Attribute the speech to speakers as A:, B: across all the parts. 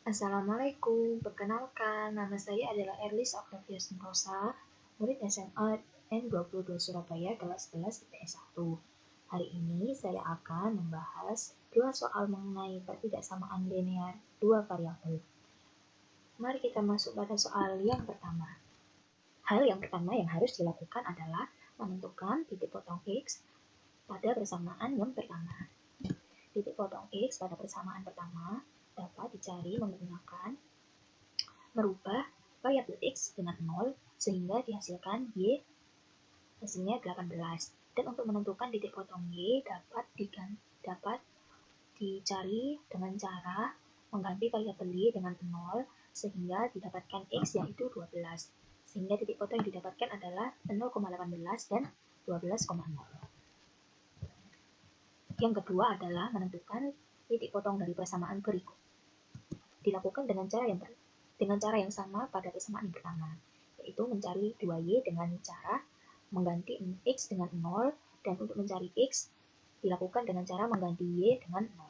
A: Assalamualaikum, perkenalkan nama saya adalah Erlis Octavia Rosa, murid SMA N22 Surabaya kelas 11 IPS 1. Hari ini saya akan membahas dua soal mengenai ketidaksamaan linear dua variabel. Mari kita masuk pada soal yang pertama. Hal yang pertama yang harus dilakukan adalah menentukan titik potong X pada persamaan yang pertama. Titik potong X pada persamaan pertama dapat dicari menggunakan merubah variabel X dengan 0 sehingga dihasilkan Y hasilnya 18. Dan untuk menentukan titik potong Y dapat dicari dengan cara mengganti variabel Y dengan 0 sehingga didapatkan X yaitu 12. Sehingga titik potong yang didapatkan adalah 0,18 dan 12,0. Yang kedua adalah menentukan titik potong dari persamaan berikut. Dilakukan dengan cara yang sama pada persamaan yang pertama, yaitu mencari 2Y dengan cara mengganti X dengan 0, dan untuk mencari X dilakukan dengan cara mengganti Y dengan 0.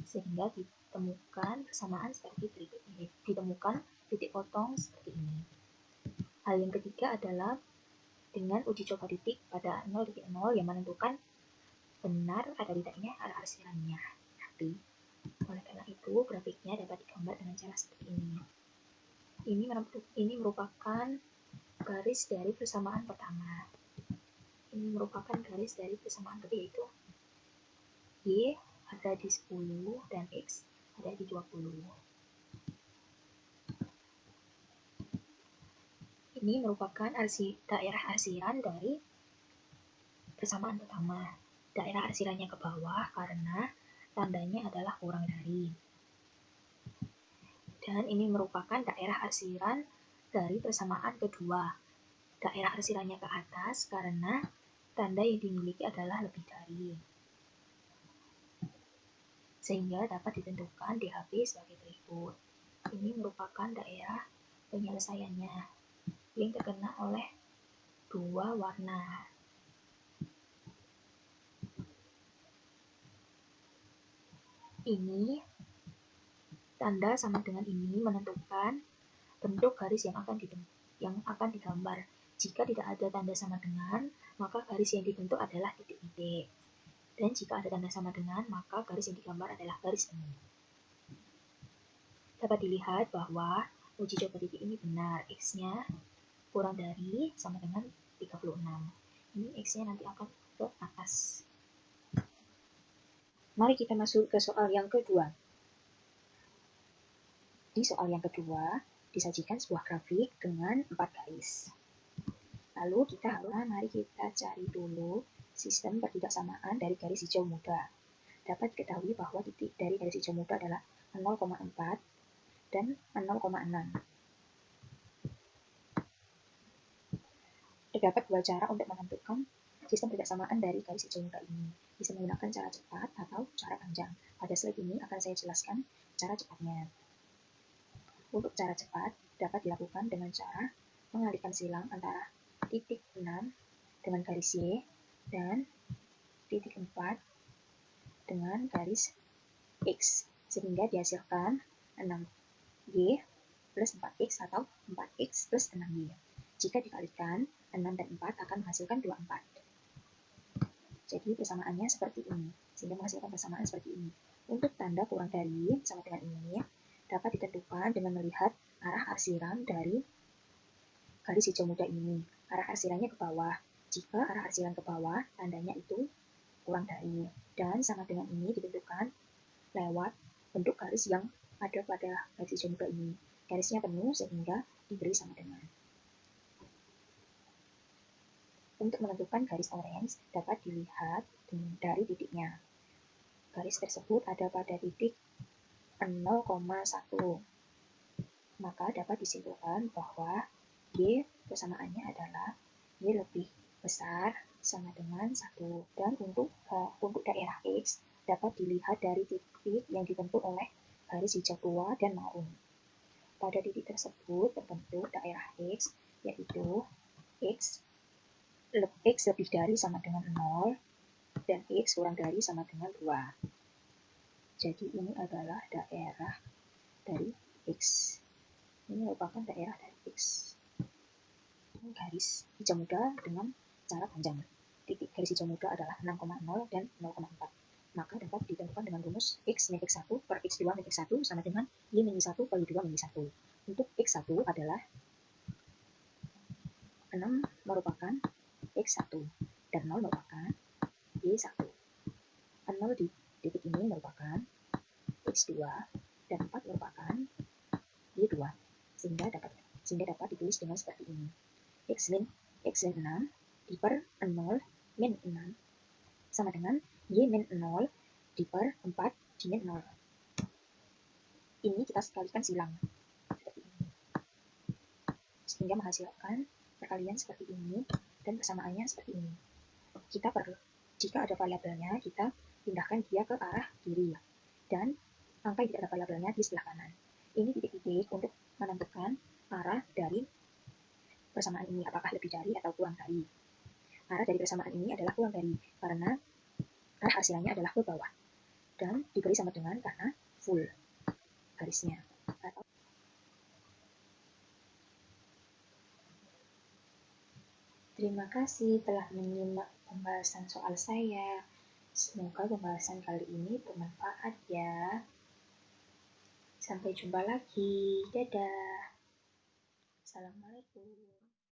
A: Sehingga ditemukan persamaan seperti berikut ini. Ditemukan titik potong seperti ini. Hal yang ketiga adalah dengan uji coba titik pada 0.0 yang menentukan benar ada tidaknya arah arsirannya. Oleh karena itu, grafiknya dapat digambar dengan cara seperti ini. Ini merupakan garis dari persamaan pertama. Ini merupakan garis dari persamaan kedua, yaitu Y ada di 10 dan X ada di 20. Ini merupakan daerah arsiran dari persamaan pertama. Daerah arsirannya ke bawah karena tandanya adalah kurang dari. Dan ini merupakan daerah arsiran dari persamaan kedua. Daerah arsirannya ke atas karena tanda yang dimiliki adalah lebih dari. Sehingga dapat ditentukan DHB sebagai berikut. Ini merupakan daerah penyelesaiannya yang terkena oleh dua warna. Ini tanda sama dengan ini menentukan bentuk garis yang akan digambar. Jika tidak ada tanda sama dengan, maka garis yang dibentuk adalah titik-titik. Dan jika ada tanda sama dengan, maka garis yang digambar adalah garis temu. Dapat dilihat bahwa uji coba titik ini benar. X-nya kurang dari sama dengan 36. Ini X-nya nanti akan ke atas. Mari kita masuk ke soal yang kedua. Di soal yang kedua, disajikan sebuah grafik dengan 4 garis. Lalu mari kita cari dulu sistem ketidaksamaan dari garis hijau muda. Dapat diketahui bahwa titik dari garis hijau muda adalah 0,4 dan 0,6. Terdapat dua cara untuk menentukan sistem ketidaksamaan dari garis hijau muda ini. Bisa menggunakan cara cepat atau cara panjang. Pada slide ini akan saya jelaskan cara cepatnya. Untuk cara cepat dapat dilakukan dengan cara mengalihkan silang antara titik 6 dengan garis Y dan titik 4 dengan garis X, sehingga dihasilkan 6Y plus 4X atau 4X plus 6Y. Jika dikalikan, 6 dan 4 akan menghasilkan 24. Jadi persamaannya seperti ini, sehingga menghasilkan persamaan seperti ini. Untuk tanda kurang dari sama dengan ini, dapat ditentukan dengan melihat arah arsiran dari garis hijau muda ini. Arah arsirannya ke bawah. Jika arah arsiran ke bawah, tandanya itu kurang dari. Dan sama dengan ini ditentukan lewat bentuk garis yang ada pada garis hijau muda ini. Garisnya penuh sehingga diberi sama dengan. Untuk menentukan garis orange dapat dilihat dari titiknya. Garis tersebut ada pada titik 0,1. Maka dapat disimpulkan bahwa Y persamaannya adalah Y lebih besar sama dengan 1. Dan untuk daerah X dapat dilihat dari titik yang dibentuk oleh garis hijau tua dan marun. Pada titik tersebut terbentuk daerah X, yaitu X lebih dari sama dengan 0 dan X kurang dari sama dengan 2. Jadi ini adalah daerah hijau muda dengan cara panjang. Titik garis hijau muda adalah 6,0 dan 0,4. Maka dapat ditentukan dengan rumus X min X1 per X2 min X1 sama dengan Y min Y1 per Y2 min Y1. Untuk X1 adalah 6 merupakan X1 dan 0 merupakan Y1. 0 di titik ini merupakan X2 dan 4 merupakan Y2, sehingga dapat ditulis dengan seperti ini. X min 6 diper 0 min 6 sama dengan Y min 0 diper 4 min 0. Ini kita sekalikan silang seperti ini, sehingga menghasilkan perkalian seperti ini dan persamaannya seperti ini. Jika ada variabelnya, kita pindahkan dia ke arah kiri, dan angka yang tidak ada variabelnya di sebelah kanan. Ini titik-titik untuk menentukan arah dari persamaan ini, apakah lebih dari atau kurang dari. Arah dari persamaan ini adalah kurang dari, karena arah hasilnya adalah ke bawah, dan diberi sama dengan karena full garisnya. Terima kasih telah menyimak pembahasan soal saya. Semoga pembahasan kali ini bermanfaat ya. Sampai jumpa lagi. Dadah. Assalamualaikum.